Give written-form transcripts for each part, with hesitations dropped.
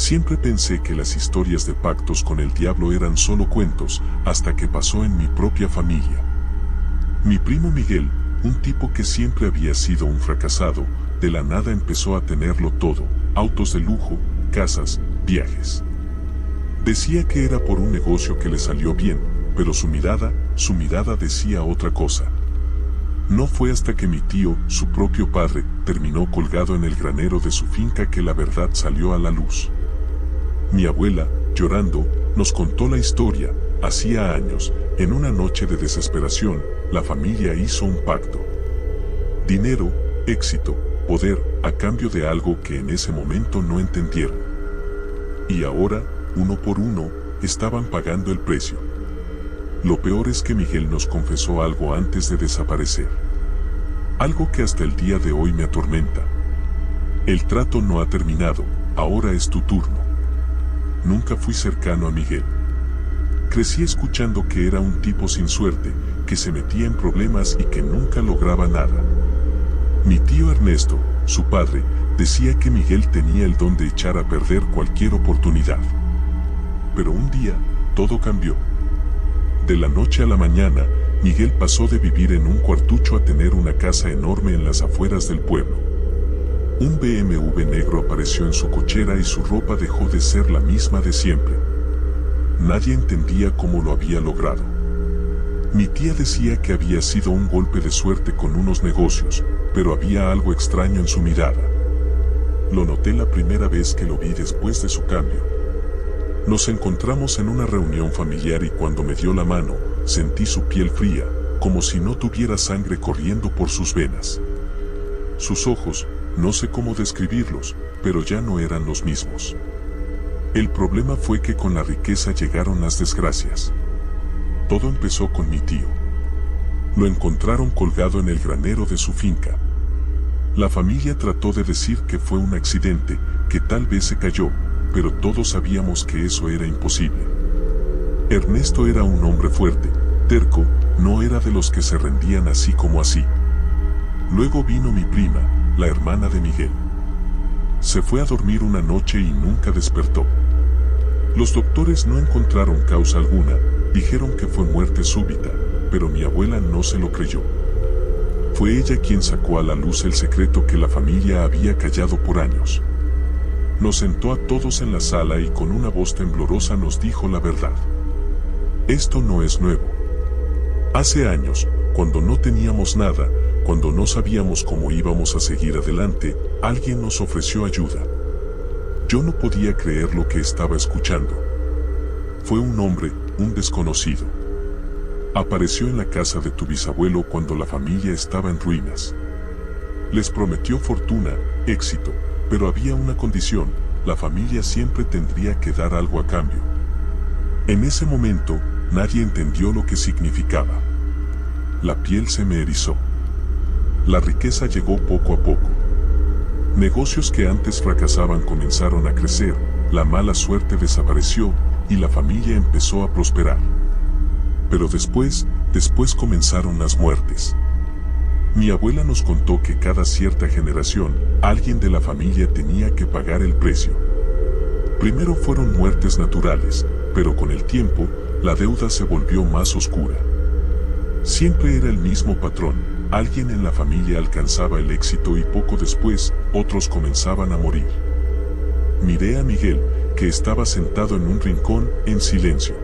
Siempre pensé que las historias de pactos con el diablo eran solo cuentos, hasta que pasó en mi propia familia. Mi primo Miguel, un tipo que siempre había sido un fracasado, de la nada empezó a tenerlo todo: autos de lujo, casas, viajes. Decía que era por un negocio que le salió bien, pero su mirada decía otra cosa. No fue hasta que mi tío, su propio padre, terminó colgado en el granero de su finca que la verdad salió a la luz. Mi abuela, llorando, nos contó la historia. Hacía años, en una noche de desesperación, la familia hizo un pacto. Dinero, éxito, poder, a cambio de algo que en ese momento no entendieron. Y ahora, uno por uno, estaban pagando el precio. Lo peor es que Miguel nos confesó algo antes de desaparecer. Algo que hasta el día de hoy me atormenta. El trato no ha terminado, ahora es tu turno. Nunca fui cercano a Miguel. Crecí escuchando que era un tipo sin suerte, que se metía en problemas y que nunca lograba nada. Mi tío Ernesto, su padre, decía que Miguel tenía el don de echar a perder cualquier oportunidad. Pero un día, todo cambió. De la noche a la mañana, Miguel pasó de vivir en un cuartucho a tener una casa enorme en las afueras del pueblo. Un BMW negro apareció en su cochera y su ropa dejó de ser la misma de siempre. Nadie entendía cómo lo había logrado. Mi tía decía que había sido un golpe de suerte con unos negocios, pero había algo extraño en su mirada. Lo noté la primera vez que lo vi después de su cambio. Nos encontramos en una reunión familiar y cuando me dio la mano, sentí su piel fría, como si no tuviera sangre corriendo por sus venas. Sus ojos, no sé cómo describirlos, pero ya no eran los mismos. El problema fue que con la riqueza llegaron las desgracias. Todo empezó con mi tío. Lo encontraron colgado en el granero de su finca. La familia trató de decir que fue un accidente, que tal vez se cayó, pero todos sabíamos que eso era imposible. Ernesto era un hombre fuerte, terco, no era de los que se rendían así como así. Luego vino mi prima, la hermana de Miguel. Se fue a dormir una noche y nunca despertó. Los doctores no encontraron causa alguna, dijeron que fue muerte súbita, pero mi abuela no se lo creyó. Fue ella quien sacó a la luz el secreto que la familia había callado por años. Nos sentó a todos en la sala y con una voz temblorosa nos dijo la verdad. Esto no es nuevo. Hace años, cuando no teníamos nada, cuando no sabíamos cómo íbamos a seguir adelante, alguien nos ofreció ayuda. Yo no podía creer lo que estaba escuchando. Fue un hombre, un desconocido. Apareció en la casa de tu bisabuelo cuando la familia estaba en ruinas. Les prometió fortuna, éxito, pero había una condición: la familia siempre tendría que dar algo a cambio. En ese momento, nadie entendió lo que significaba. La piel se me erizó. La riqueza llegó poco a poco. Negocios que antes fracasaban comenzaron a crecer, la mala suerte desapareció y la familia empezó a prosperar. Pero después comenzaron las muertes. Mi abuela nos contó que cada cierta generación, alguien de la familia tenía que pagar el precio. Primero fueron muertes naturales, pero con el tiempo, la deuda se volvió más oscura. Siempre era el mismo patrón: alguien en la familia alcanzaba el éxito y poco después, otros comenzaban a morir. Miré a Miguel, que estaba sentado en un rincón, en silencio.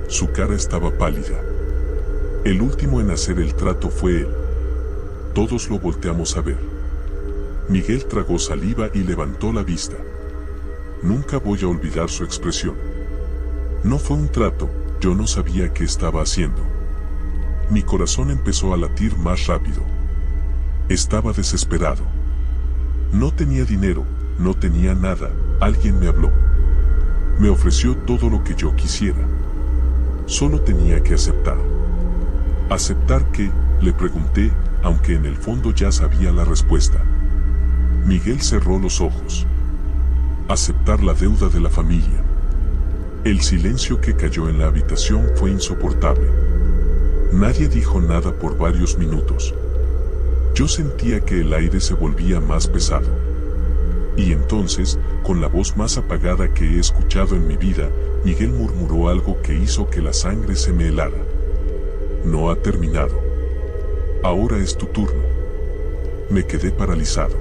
Su cara estaba pálida. El último en hacer el trato fue él. Todos lo volteamos a ver. Miguel tragó saliva y levantó la vista. Nunca voy a olvidar su expresión. No fue un trato, yo no sabía qué estaba haciendo. Mi corazón empezó a latir más rápido. Estaba desesperado. No tenía dinero, no tenía nada. Alguien me habló. Me ofreció todo lo que yo quisiera. Solo tenía que aceptar. ¿Aceptar qué?, le pregunté, aunque en el fondo ya sabía la respuesta. Miguel cerró los ojos. Aceptar la deuda de la familia. El silencio que cayó en la habitación fue insoportable. Nadie dijo nada por varios minutos. Yo sentía que el aire se volvía más pesado. Y entonces, con la voz más apagada que he escuchado en mi vida, Miguel murmuró algo que hizo que la sangre se me helara. No ha terminado. Ahora es tu turno. Me quedé paralizado.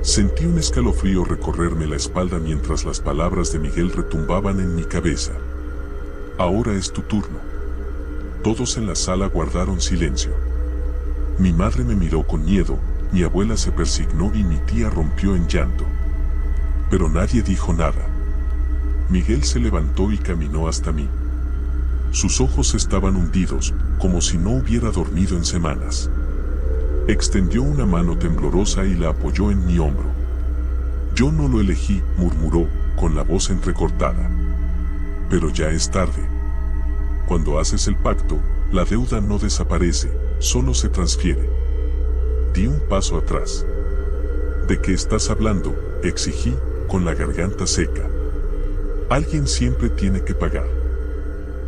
Sentí un escalofrío recorrerme la espalda mientras las palabras de Miguel retumbaban en mi cabeza. Ahora es tu turno. Todos en la sala guardaron silencio. Mi madre me miró con miedo, mi abuela se persignó y mi tía rompió en llanto. Pero nadie dijo nada. Miguel se levantó y caminó hasta mí. Sus ojos estaban hundidos, como si no hubiera dormido en semanas. Extendió una mano temblorosa y la apoyó en mi hombro. Yo no lo elegí, murmuró, con la voz entrecortada. Pero ya es tarde. Cuando haces el pacto, la deuda no desaparece, solo se transfiere. Di un paso atrás. ¿De qué estás hablando?, exigí, con la garganta seca. Alguien siempre tiene que pagar.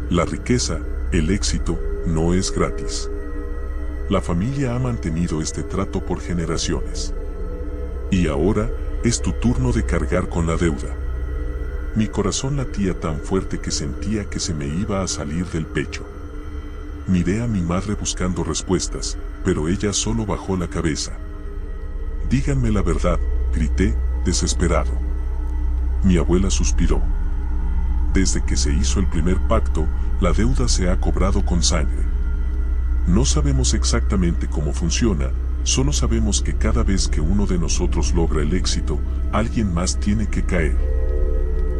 La riqueza, el éxito, no es gratis. La familia ha mantenido este trato por generaciones. Y ahora, es tu turno de cargar con la deuda. Mi corazón latía tan fuerte que sentía que se me iba a salir del pecho. Miré a mi madre buscando respuestas, pero ella solo bajó la cabeza. Díganme la verdad, grité, desesperado. Mi abuela suspiró. Desde que se hizo el primer pacto, la deuda se ha cobrado con sangre. No sabemos exactamente cómo funciona, solo sabemos que cada vez que uno de nosotros logra el éxito, alguien más tiene que caer.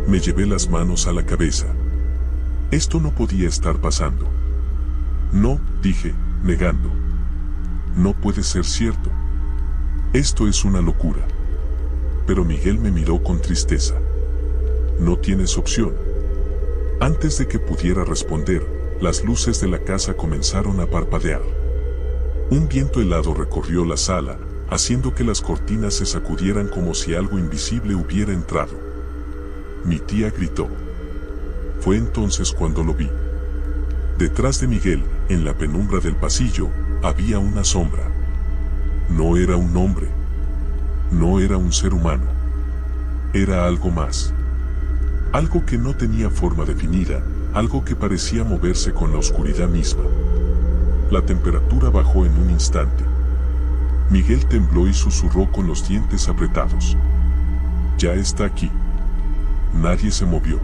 Me llevé las manos a la cabeza. Esto no podía estar pasando. No, dije, negando. No puede ser cierto. Esto es una locura. Pero Miguel me miró con tristeza. No tienes opción. Antes de que pudiera responder, las luces de la casa comenzaron a parpadear. Un viento helado recorrió la sala, haciendo que las cortinas se sacudieran como si algo invisible hubiera entrado. Mi tía gritó. Fue entonces cuando lo vi. Detrás de Miguel, en la penumbra del pasillo, había una sombra. No era un hombre. No era un ser humano. Era algo más. Algo que no tenía forma definida, algo que parecía moverse con la oscuridad misma. La temperatura bajó en un instante. Miguel tembló y susurró con los dientes apretados. Ya está aquí. Nadie se movió.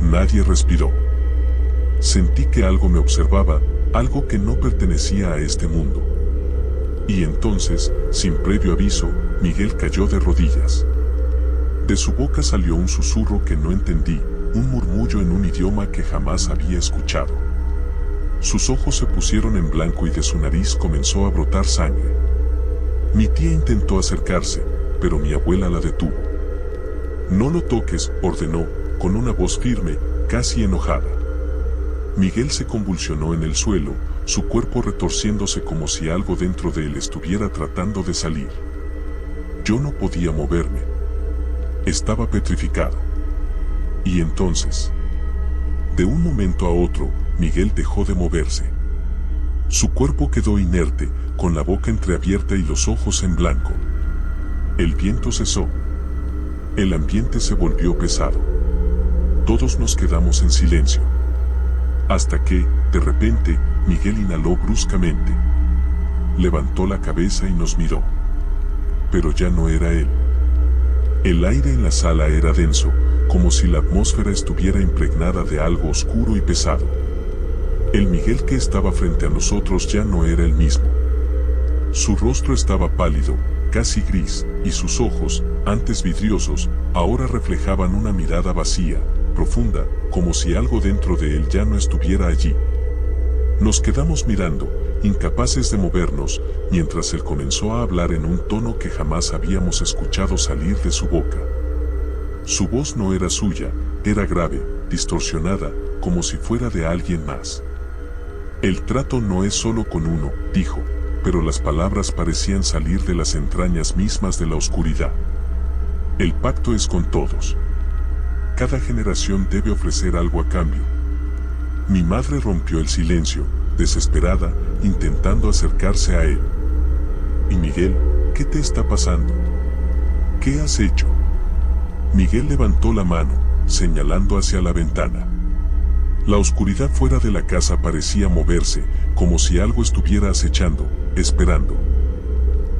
Nadie respiró. Sentí que algo me observaba, algo que no pertenecía a este mundo. Y entonces, sin previo aviso, Miguel cayó de rodillas. De su boca salió un susurro que no entendí, un murmullo en un idioma que jamás había escuchado. Sus ojos se pusieron en blanco y de su nariz comenzó a brotar sangre. Mi tía intentó acercarse, pero mi abuela la detuvo. No lo toques, ordenó, con una voz firme, casi enojada. Miguel se convulsionó en el suelo, su cuerpo retorciéndose como si algo dentro de él estuviera tratando de salir. Yo no podía moverme. Estaba petrificado. Y entonces, de un momento a otro, Miguel dejó de moverse. Su cuerpo quedó inerte, con la boca entreabierta y los ojos en blanco. El viento cesó. El ambiente se volvió pesado. Todos nos quedamos en silencio. Hasta que, de repente, Miguel inhaló bruscamente. Levantó la cabeza y nos miró. Pero ya no era él. El aire en la sala era denso, como si la atmósfera estuviera impregnada de algo oscuro y pesado. El Miguel que estaba frente a nosotros ya no era el mismo. Su rostro estaba pálido, casi gris, y sus ojos, antes vidriosos, ahora reflejaban una mirada vacía, profunda, como si algo dentro de él ya no estuviera allí. Nos quedamos mirando, incapaces de movernos, mientras él comenzó a hablar en un tono que jamás habíamos escuchado salir de su boca. Su voz no era suya, era grave, distorsionada, como si fuera de alguien más. El trato no es solo con uno, dijo, pero las palabras parecían salir de las entrañas mismas de la oscuridad. El pacto es con todos. Cada generación debe ofrecer algo a cambio. Mi madre rompió el silencio, desesperada, intentando acercarse a él. «¿Y Miguel, qué te está pasando?» ¿Qué has hecho? Miguel levantó la mano, señalando hacia la ventana. La oscuridad fuera de la casa parecía moverse, como si algo estuviera acechando, esperando.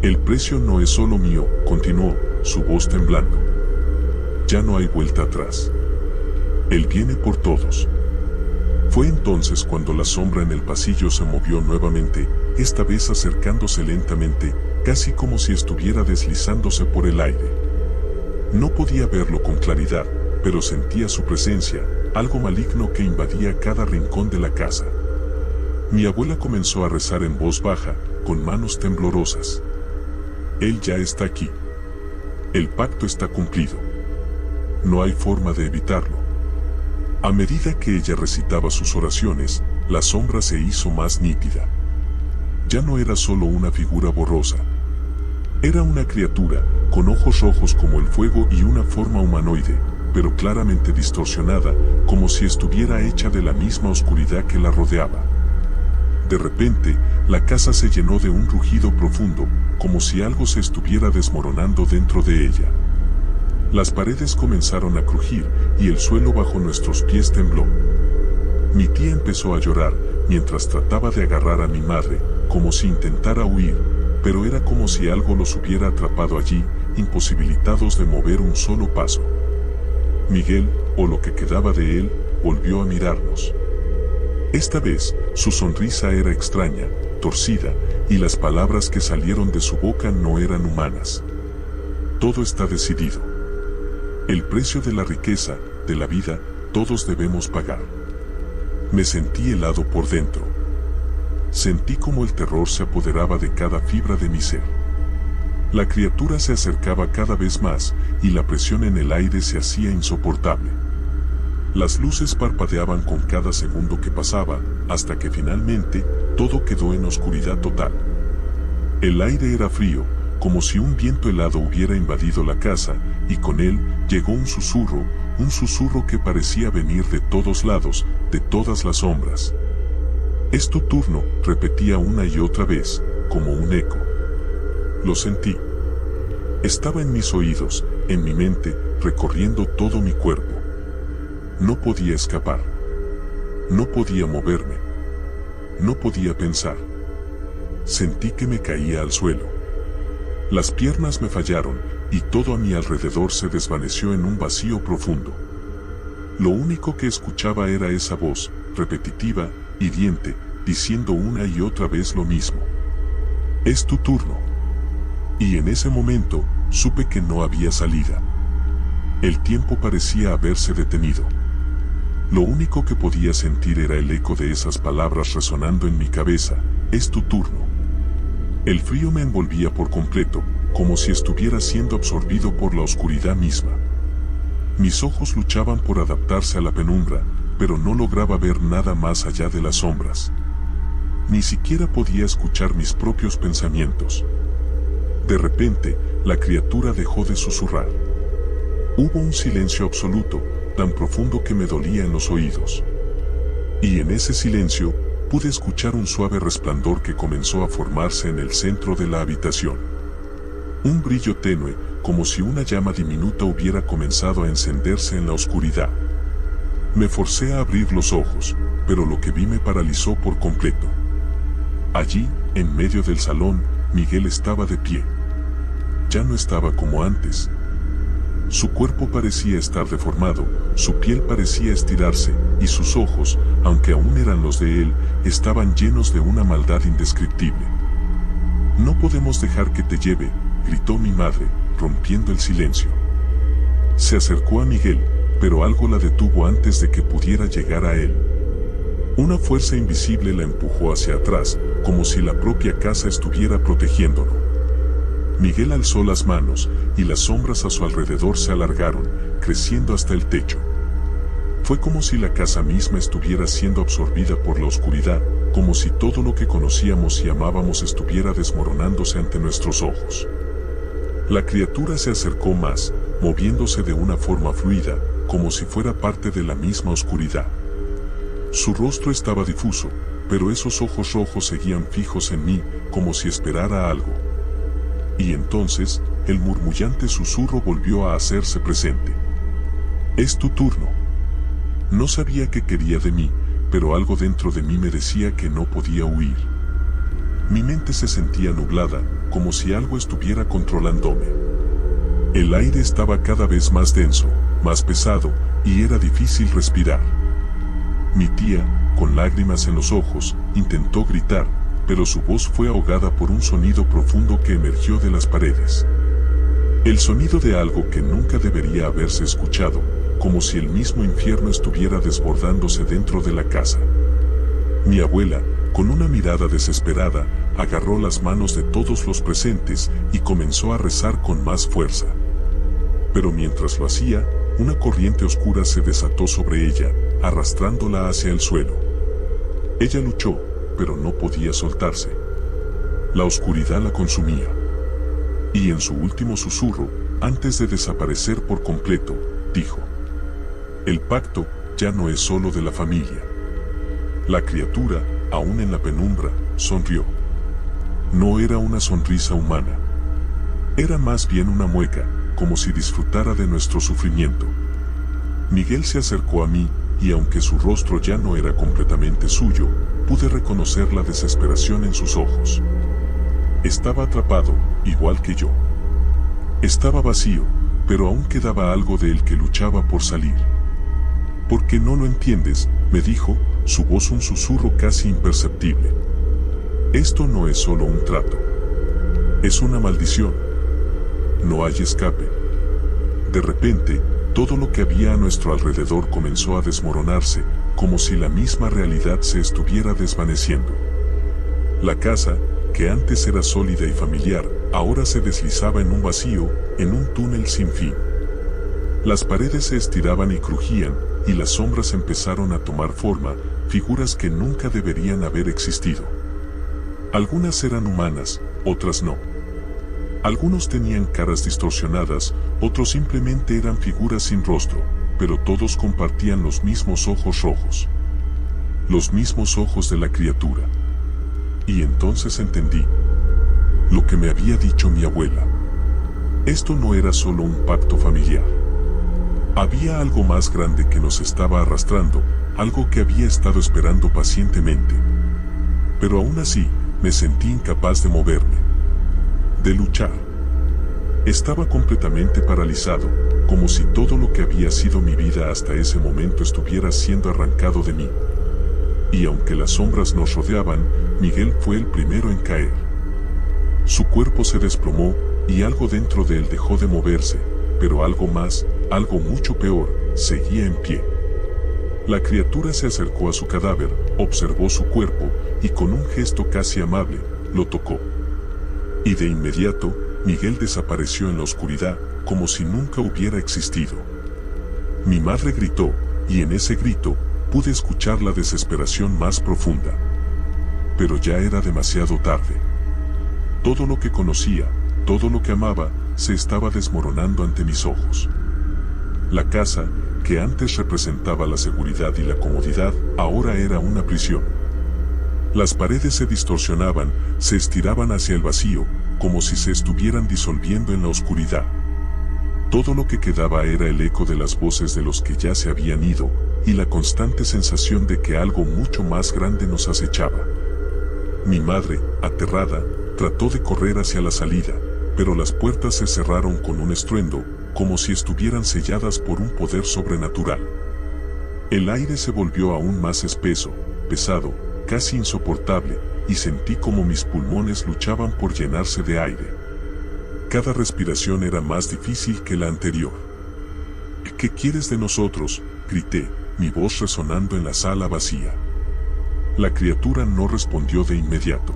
El precio no es solo mío, continuó, su voz temblando. Ya no hay vuelta atrás. Él viene por todos. Fue entonces cuando la sombra en el pasillo se movió nuevamente, esta vez acercándose lentamente, casi como si estuviera deslizándose por el aire. No podía verlo con claridad, pero sentía su presencia, algo maligno que invadía cada rincón de la casa. Mi abuela comenzó a rezar en voz baja, con manos temblorosas. Él ya está aquí. El pacto está cumplido. No hay forma de evitarlo. A medida que ella recitaba sus oraciones, la sombra se hizo más nítida. Ya no era solo una figura borrosa. Era una criatura, con ojos rojos como el fuego y una forma humanoide, pero claramente distorsionada, como si estuviera hecha de la misma oscuridad que la rodeaba. De repente, la casa se llenó de un rugido profundo, como si algo se estuviera desmoronando dentro de ella. Las paredes comenzaron a crujir, y el suelo bajo nuestros pies tembló. Mi tía empezó a llorar, mientras trataba de agarrar a mi madre, como si intentara huir, pero era como si algo los hubiera atrapado allí, imposibilitados de mover un solo paso. Miguel, o lo que quedaba de él, volvió a mirarnos. Esta vez, su sonrisa era extraña, torcida, y las palabras que salieron de su boca no eran humanas. Todo está decidido. El precio de la riqueza, de la vida, todos debemos pagar. Me sentí helado por dentro. Sentí como el terror se apoderaba de cada fibra de mi ser. La criatura se acercaba cada vez más, y la presión en el aire se hacía insoportable. Las luces parpadeaban con cada segundo que pasaba, hasta que finalmente, todo quedó en oscuridad total. El aire era frío, como si un viento helado hubiera invadido la casa, y con él llegó un susurro que parecía venir de todos lados, de todas las sombras. Es tu turno, repetía una y otra vez, como un eco. Lo sentí. Estaba en mis oídos, en mi mente, recorriendo todo mi cuerpo. No podía escapar. No podía moverme. No podía pensar. Sentí que me caía al suelo. Las piernas me fallaron, y todo a mi alrededor se desvaneció en un vacío profundo. Lo único que escuchaba era esa voz, repetitiva, hiriente, diciendo una y otra vez lo mismo. Es tu turno. Y en ese momento, supe que no había salida. El tiempo parecía haberse detenido. Lo único que podía sentir era el eco de esas palabras resonando en mi cabeza, es tu turno. El frío me envolvía por completo, como si estuviera siendo absorbido por la oscuridad misma. Mis ojos luchaban por adaptarse a la penumbra, pero no lograba ver nada más allá de las sombras. Ni siquiera podía escuchar mis propios pensamientos. De repente, la criatura dejó de susurrar. Hubo un silencio absoluto, tan profundo que me dolía en los oídos. Y en ese silencio, pude escuchar un suave resplandor que comenzó a formarse en el centro de la habitación. Un brillo tenue, como si una llama diminuta hubiera comenzado a encenderse en la oscuridad. Me forcé a abrir los ojos, pero lo que vi me paralizó por completo. Allí, en medio del salón, Miguel estaba de pie. Ya no estaba como antes. Su cuerpo parecía estar deformado, su piel parecía estirarse, y sus ojos, aunque aún eran los de él, estaban llenos de una maldad indescriptible. No podemos dejar que te lleve, gritó mi madre, rompiendo el silencio. Se acercó a Miguel, pero algo la detuvo antes de que pudiera llegar a él. Una fuerza invisible la empujó hacia atrás, como si la propia casa estuviera protegiéndolo. Miguel alzó las manos, y las sombras a su alrededor se alargaron, creciendo hasta el techo. Fue como si la casa misma estuviera siendo absorbida por la oscuridad, como si todo lo que conocíamos y amábamos estuviera desmoronándose ante nuestros ojos. La criatura se acercó más, moviéndose de una forma fluida, como si fuera parte de la misma oscuridad. Su rostro estaba difuso, pero esos ojos rojos seguían fijos en mí, como si esperara algo. Y entonces, el murmullante susurro volvió a hacerse presente. «Es tu turno». No sabía qué quería de mí, pero algo dentro de mí me decía que no podía huir. Mi mente se sentía nublada, como si algo estuviera controlándome. El aire estaba cada vez más denso, más pesado, y era difícil respirar. Mi tía, con lágrimas en los ojos, intentó gritar, pero su voz fue ahogada por un sonido profundo que emergió de las paredes. El sonido de algo que nunca debería haberse escuchado, como si el mismo infierno estuviera desbordándose dentro de la casa. Mi abuela, con una mirada desesperada, agarró las manos de todos los presentes y comenzó a rezar con más fuerza. Pero mientras lo hacía, una corriente oscura se desató sobre ella, arrastrándola hacia el suelo. Ella luchó, pero no podía soltarse. La oscuridad la consumía. Y en su último susurro, antes de desaparecer por completo, dijo: «El pacto ya no es solo de la familia». La criatura, aún en la penumbra, sonrió. No era una sonrisa humana. Era más bien una mueca, como si disfrutara de nuestro sufrimiento. Miguel se acercó a mí, y aunque su rostro ya no era completamente suyo, pude reconocer la desesperación en sus ojos. Estaba atrapado, igual que yo. Estaba vacío, pero aún quedaba algo de él que luchaba por salir. «¿Por qué no lo entiendes?», me dijo, su voz un susurro casi imperceptible. «Esto no es solo un trato. Es una maldición. No hay escape». De repente, todo lo que había a nuestro alrededor comenzó a desmoronarse, como si la misma realidad se estuviera desvaneciendo. La casa, que antes era sólida y familiar, ahora se deslizaba en un vacío, en un túnel sin fin. Las paredes se estiraban y crujían, y las sombras empezaron a tomar forma, figuras que nunca deberían haber existido. Algunas eran humanas, otras no. Algunos tenían caras distorsionadas, otros simplemente eran figuras sin rostro, pero todos compartían los mismos ojos rojos. Los mismos ojos de la criatura. Y entonces entendí lo que me había dicho mi abuela. Esto no era solo un pacto familiar. Había algo más grande que nos estaba arrastrando, algo que había estado esperando pacientemente. Pero aún así, me sentí incapaz de moverme, de luchar. Estaba completamente paralizado, como si todo lo que había sido mi vida hasta ese momento estuviera siendo arrancado de mí. Y aunque las sombras nos rodeaban, Miguel fue el primero en caer. Su cuerpo se desplomó, y algo dentro de él dejó de moverse, pero algo más, algo mucho peor, seguía en pie. La criatura se acercó a su cadáver, observó su cuerpo, y con un gesto casi amable, lo tocó. Y de inmediato, Miguel desapareció en la oscuridad, como si nunca hubiera existido. Mi madre gritó, y en ese grito, pude escuchar la desesperación más profunda. Pero ya era demasiado tarde. Todo lo que conocía, todo lo que amaba, se estaba desmoronando ante mis ojos. La casa, que antes representaba la seguridad y la comodidad, ahora era una prisión. Las paredes se distorsionaban, se estiraban hacia el vacío, como si se estuvieran disolviendo en la oscuridad. Todo lo que quedaba era el eco de las voces de los que ya se habían ido, y la constante sensación de que algo mucho más grande nos acechaba. Mi madre, aterrada, trató de correr hacia la salida, pero las puertas se cerraron con un estruendo, como si estuvieran selladas por un poder sobrenatural. El aire se volvió aún más espeso, pesado, casi insoportable, y sentí como mis pulmones luchaban por llenarse de aire. Cada respiración era más difícil que la anterior. «¿Qué quieres de nosotros?», grité, mi voz resonando en la sala vacía. La criatura no respondió de inmediato.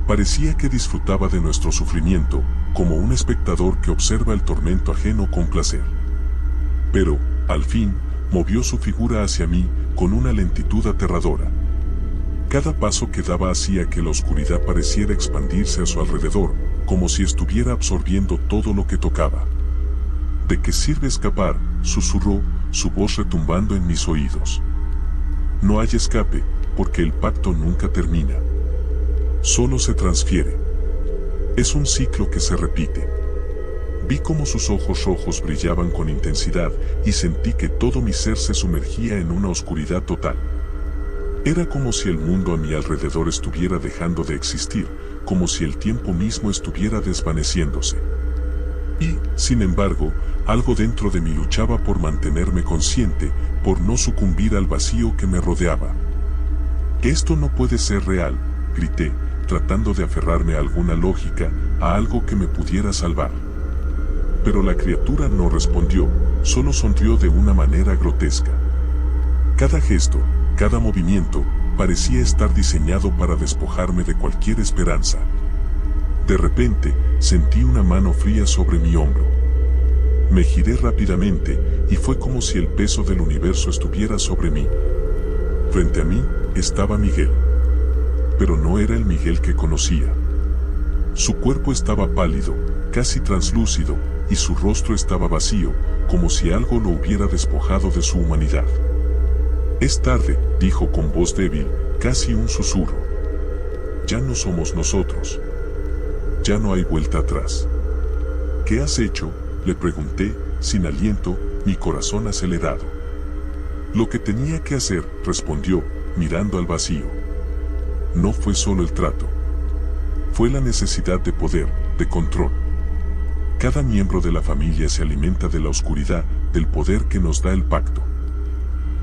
Parecía que disfrutaba de nuestro sufrimiento, como un espectador que observa el tormento ajeno con placer. Pero, al fin, movió su figura hacia mí, con una lentitud aterradora. Cada paso que daba hacía que la oscuridad pareciera expandirse a su alrededor, como si estuviera absorbiendo todo lo que tocaba. «¿De qué sirve escapar?», susurró, su voz retumbando en mis oídos. «No hay escape, porque el pacto nunca termina. Solo se transfiere. Es un ciclo que se repite». Vi cómo sus ojos rojos brillaban con intensidad y sentí que todo mi ser se sumergía en una oscuridad total. Era como si el mundo a mi alrededor estuviera dejando de existir, como si el tiempo mismo estuviera desvaneciéndose. Y, sin embargo, algo dentro de mí luchaba por mantenerme consciente, por no sucumbir al vacío que me rodeaba. «Esto no puede ser real», grité, tratando de aferrarme a alguna lógica, a algo que me pudiera salvar. Pero la criatura no respondió, solo sonrió de una manera grotesca. Cada gesto, cada movimiento, parecía estar diseñado para despojarme de cualquier esperanza. De repente, sentí una mano fría sobre mi hombro. Me giré rápidamente, y fue como si el peso del universo estuviera sobre mí. Frente a mí, estaba Miguel. Pero no era el Miguel que conocía. Su cuerpo estaba pálido, casi translúcido, y su rostro estaba vacío, como si algo lo hubiera despojado de su humanidad. «Es tarde», dijo con voz débil, casi un susurro. «Ya no somos nosotros. Ya no hay vuelta atrás». «¿Qué has hecho?», le pregunté, sin aliento, mi corazón acelerado. «Lo que tenía que hacer», respondió, mirando al vacío. No fue solo el trato. Fue la necesidad de poder, de control. Cada miembro de la familia se alimenta de la oscuridad, del poder que nos da el pacto.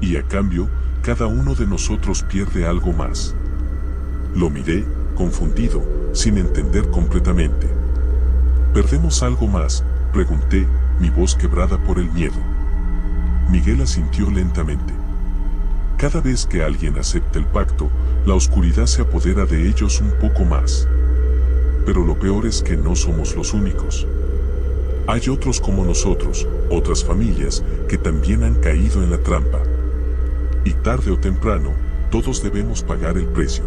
Y a cambio, cada uno de nosotros pierde algo más. Lo miré, confundido, sin entender completamente. ¿Perdemos algo más?, pregunté, mi voz quebrada por el miedo. Miguel asintió lentamente. Cada vez que alguien acepta el pacto, la oscuridad se apodera de ellos un poco más. Pero lo peor es que no somos los únicos. Hay otros como nosotros, otras familias, que también han caído en la trampa. Y tarde o temprano, todos debemos pagar el precio.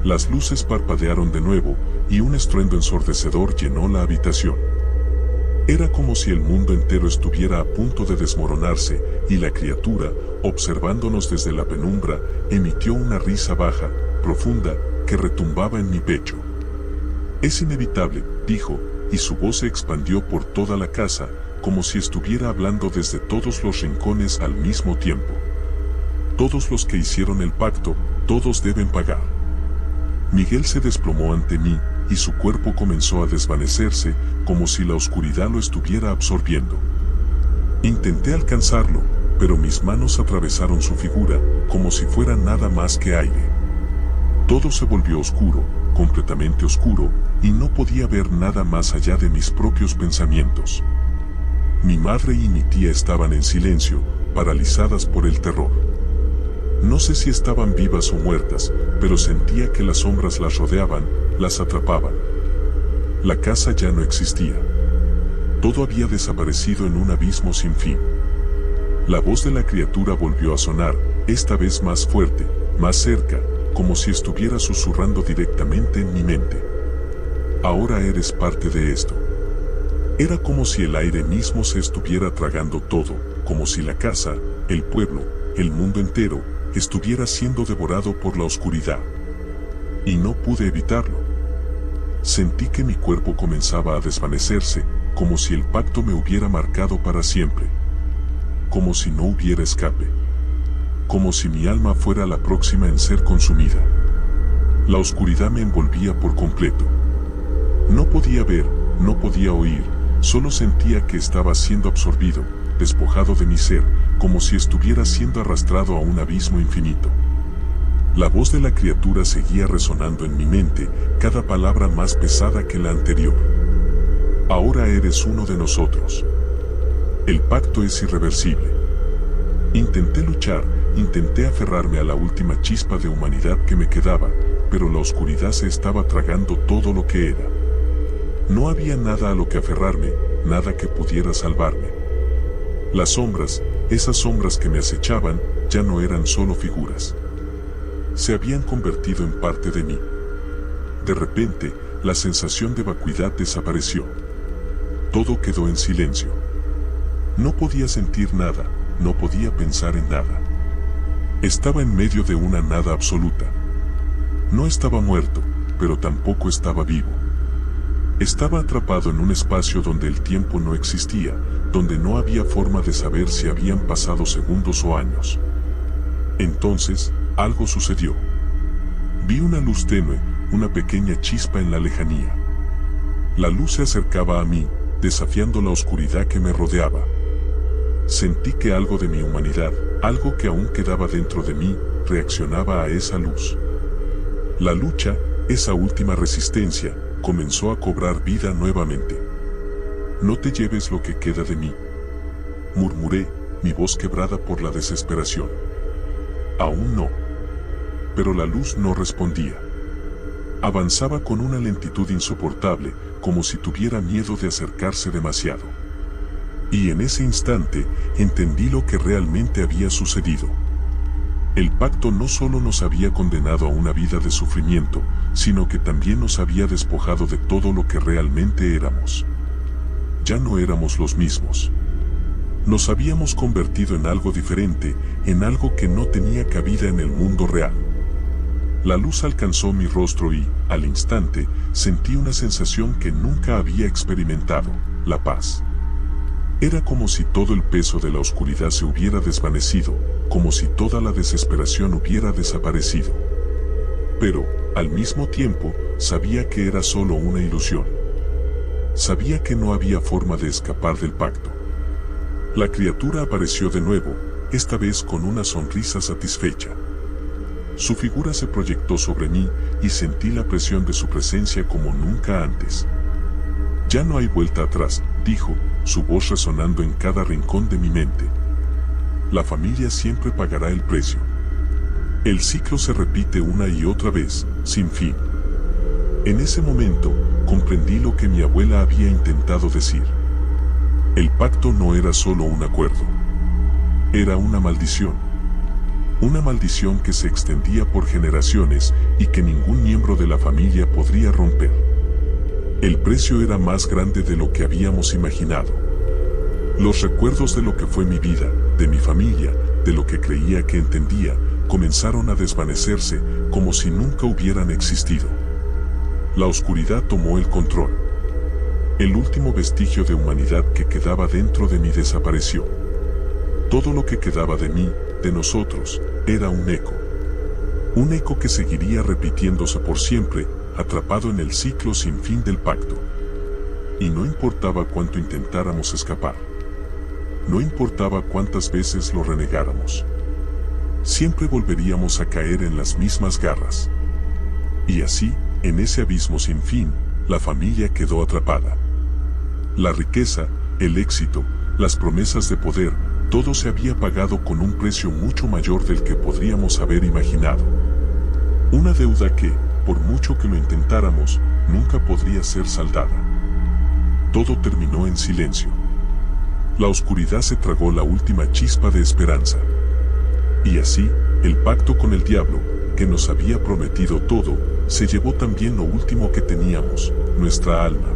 Las luces parpadearon de nuevo, y un estruendo ensordecedor llenó la habitación. Era como si el mundo entero estuviera a punto de desmoronarse, y la criatura, observándonos desde la penumbra, emitió una risa baja, profunda, que retumbaba en mi pecho. «Es inevitable», dijo, y su voz se expandió por toda la casa, como si estuviera hablando desde todos los rincones al mismo tiempo. «Todos los que hicieron el pacto, todos deben pagar». Miguel se desplomó ante mí, y su cuerpo comenzó a desvanecerse, como si la oscuridad lo estuviera absorbiendo. Intenté alcanzarlo, pero mis manos atravesaron su figura, como si fuera nada más que aire. Todo se volvió oscuro, completamente oscuro, y no podía ver nada más allá de mis propios pensamientos. Mi madre y mi tía estaban en silencio, paralizadas por el terror. No sé si estaban vivas o muertas, pero sentía que las sombras las rodeaban, las atrapaban. La casa ya no existía. Todo había desaparecido en un abismo sin fin. La voz de la criatura volvió a sonar, esta vez más fuerte, más cerca, como si estuviera susurrando directamente en mi mente. «Ahora eres parte de esto». Era como si el aire mismo se estuviera tragando todo, como si la casa, el pueblo, el mundo entero, estuviera siendo devorado por la oscuridad. Y no pude evitarlo. Sentí que mi cuerpo comenzaba a desvanecerse, como si el pacto me hubiera marcado para siempre. Como si no hubiera escape. Como si mi alma fuera la próxima en ser consumida. La oscuridad me envolvía por completo. No podía ver, no podía oír, solo sentía que estaba siendo absorbido, despojado de mi ser, como si estuviera siendo arrastrado a un abismo infinito. La voz de la criatura seguía resonando en mi mente, cada palabra más pesada que la anterior. «Ahora eres uno de nosotros. El pacto es irreversible». Intenté luchar, intenté aferrarme a la última chispa de humanidad que me quedaba, pero la oscuridad se estaba tragando todo lo que era. No había nada a lo que aferrarme, nada que pudiera salvarme. Las sombras, esas sombras que me acechaban, ya no eran solo figuras. Se habían convertido en parte de mí. De repente, la sensación de vacuidad desapareció. Todo quedó en silencio. No podía sentir nada, no podía pensar en nada. Estaba en medio de una nada absoluta. No estaba muerto, pero tampoco estaba vivo. Estaba atrapado en un espacio donde el tiempo no existía, donde no había forma de saber si habían pasado segundos o años. Entonces, algo sucedió. Vi una luz tenue, una pequeña chispa en la lejanía. La luz se acercaba a mí, desafiando la oscuridad que me rodeaba. Sentí que algo de mi humanidad, algo que aún quedaba dentro de mí, reaccionaba a esa luz. La lucha, esa última resistencia, comenzó a cobrar vida nuevamente. No te lleves lo que queda de mí, murmuré, mi voz quebrada por la desesperación. Aún no. Pero la luz no respondía. Avanzaba con una lentitud insoportable, como si tuviera miedo de acercarse demasiado. Y en ese instante, entendí lo que realmente había sucedido. El pacto no solo nos había condenado a una vida de sufrimiento, sino que también nos había despojado de todo lo que realmente éramos. Ya no éramos los mismos. Nos habíamos convertido en algo diferente, en algo que no tenía cabida en el mundo real. La luz alcanzó mi rostro y, al instante, sentí una sensación que nunca había experimentado, la paz. Era como si todo el peso de la oscuridad se hubiera desvanecido, como si toda la desesperación hubiera desaparecido. Pero, al mismo tiempo, sabía que era solo una ilusión. Sabía que no había forma de escapar del pacto. La criatura apareció de nuevo, esta vez con una sonrisa satisfecha. Su figura se proyectó sobre mí y sentí la presión de su presencia como nunca antes. Ya no hay vuelta atrás, dijo, su voz resonando en cada rincón de mi mente. La familia siempre pagará el precio. El ciclo se repite una y otra vez, sin fin. En ese momento, comprendí lo que mi abuela había intentado decir. El pacto no era solo un acuerdo. Era una maldición. Una maldición que se extendía por generaciones y que ningún miembro de la familia podría romper. El precio era más grande de lo que habíamos imaginado. Los recuerdos de lo que fue mi vida, de mi familia, de lo que creía que entendía, comenzaron a desvanecerse como si nunca hubieran existido. La oscuridad tomó el control. El último vestigio de humanidad que quedaba dentro de mí desapareció. Todo lo que quedaba de mí, de nosotros, era un eco. Un eco que seguiría repitiéndose por siempre, atrapado en el ciclo sin fin del pacto. Y no importaba cuánto intentáramos escapar. No importaba cuántas veces lo renegáramos. Siempre volveríamos a caer en las mismas garras. Y así, en ese abismo sin fin, la familia quedó atrapada. La riqueza, el éxito, las promesas de poder, todo se había pagado con un precio mucho mayor del que podríamos haber imaginado. Una deuda que, por mucho que lo intentáramos, nunca podría ser saldada. Todo terminó en silencio. La oscuridad se tragó la última chispa de esperanza. Y así, el pacto con el diablo, que nos había prometido todo, se llevó también lo último que teníamos, nuestra alma.